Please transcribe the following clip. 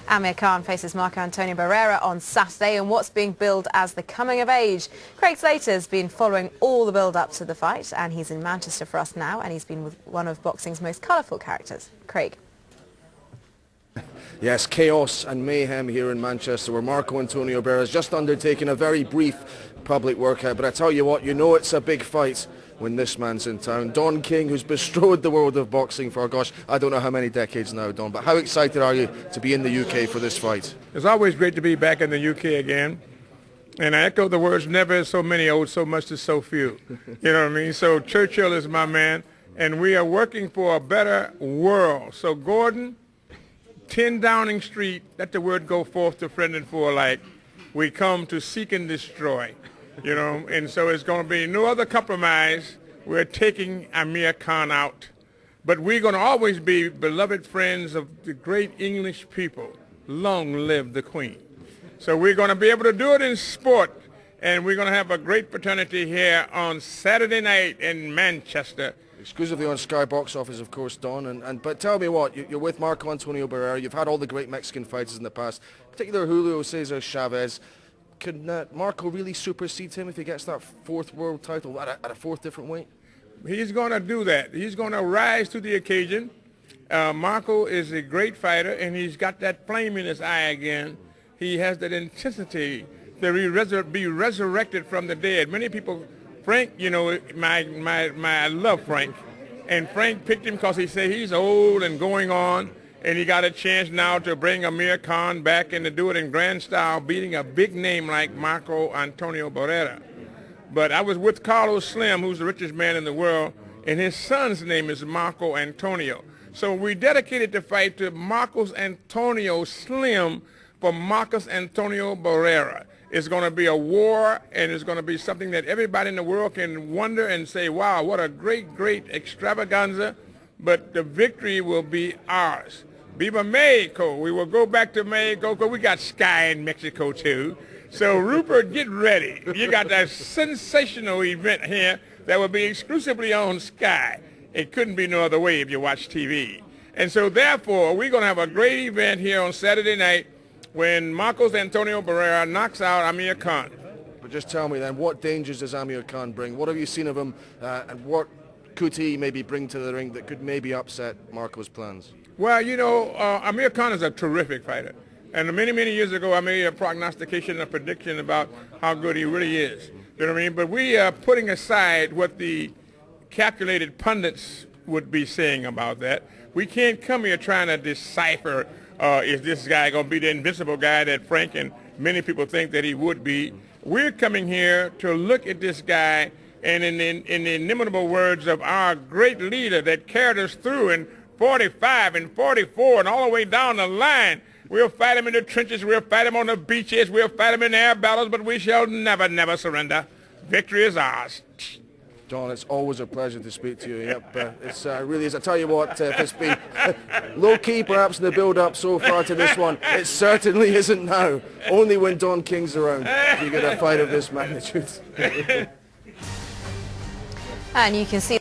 Amir faces Marco Antonio Barrera on Saturday in what's being billed as the coming of age. Craig Slater's been following all the build-up to the fight, and he's in Manchester for us now, and he's been with one of boxing's most colourful characters. Craig. Yes, chaos and mayhem here in Manchester, where Marco Antonio Barrera has just undertaken a very brief public workout. But I tell you what, you know it's a big fight when this man's in town. Don King, who's bestrode the world of boxing for, gosh, I don't know how many decades now, Don. But how excited are you to be in the UK for this fight? It's always great to be back in the UK again. And I echo the words, never is so many owed so much to so few. You know what I mean? So Churchill is my man, and we are working for a better world. So Gordon, 10 Downing Street, let the word go forth to friend and foe alike. We come to seek and destroy, you know, and so it's going to be no other compromise. We're taking Amir Khan out. But we're going to always be beloved friends of the great English people. Long live the Queen. So we're going to be able to do it in sport, and we're going to have a great fraternity here on Saturday night in Manchester. Exclusively on Sky Box Office, of course, Don. But tell me what, you're with Marco Antonio Barrera. You've had all the great Mexican fighters in the past, particularly Julio Cesar Chavez. Can Marco really supersede him if he gets that fourth world title at a fourth different weight? He's going to do that. He's going to rise to the occasion. Marco is a great fighter, and he's got that flame in his eye again. He has that intensity to be resurrected from the dead. Many people... Frank, you know, I love Frank, and Frank picked him because he said he's old and going on, and he got a chance now to bring Amir Khan back and to do it in grand style, beating a big name like Marco Antonio Barrera. But I was with Carlos Slim, who's the richest man in the world, and his son's name is Marco Antonio. So we dedicated the fight to Marcos Antonio Slim for Marcos Antonio Barrera. It's going to be a war, and it's going to be something that everybody in the world can wonder and say, wow, what a great, great extravaganza. But the victory will be ours. Viva Mexico. We will go back to Mexico because we got Sky in Mexico, too. So, Rupert, get ready. You got that sensational event here that will be exclusively on Sky. It couldn't be no other way if you watch TV. And so, therefore, we're going to have a great event here on Saturday night when Marcos Antonio Barrera knocks out Amir Khan. But just tell me then, what dangers does Amir Khan bring? What have you seen of him, and what could he maybe bring to the ring that could maybe upset Marco's plans? Well, you know, Amir Khan is a terrific fighter. And many, many years ago, I made a prognostication, a prediction about how good he really is. You know what I mean? But we are putting aside what the calculated pundits would be saying about that. We can't come here trying to decipher is this guy going to be the invincible guy that Frank and many people think that he would be. We're coming here to look at this guy, and in the inimitable words of our great leader that carried us through in 45 and 44 and all the way down the line, we'll fight him in the trenches, we'll fight him on the beaches, we'll fight him in air battles, but we shall never, never surrender. Victory is ours. Don, it's always a pleasure to speak to you. Yep, it really is. I tell you what, if it's been low-key perhaps in the build-up so far to this one, it certainly isn't now. Only when Don King's around do you get a fight of this magnitude. And you can see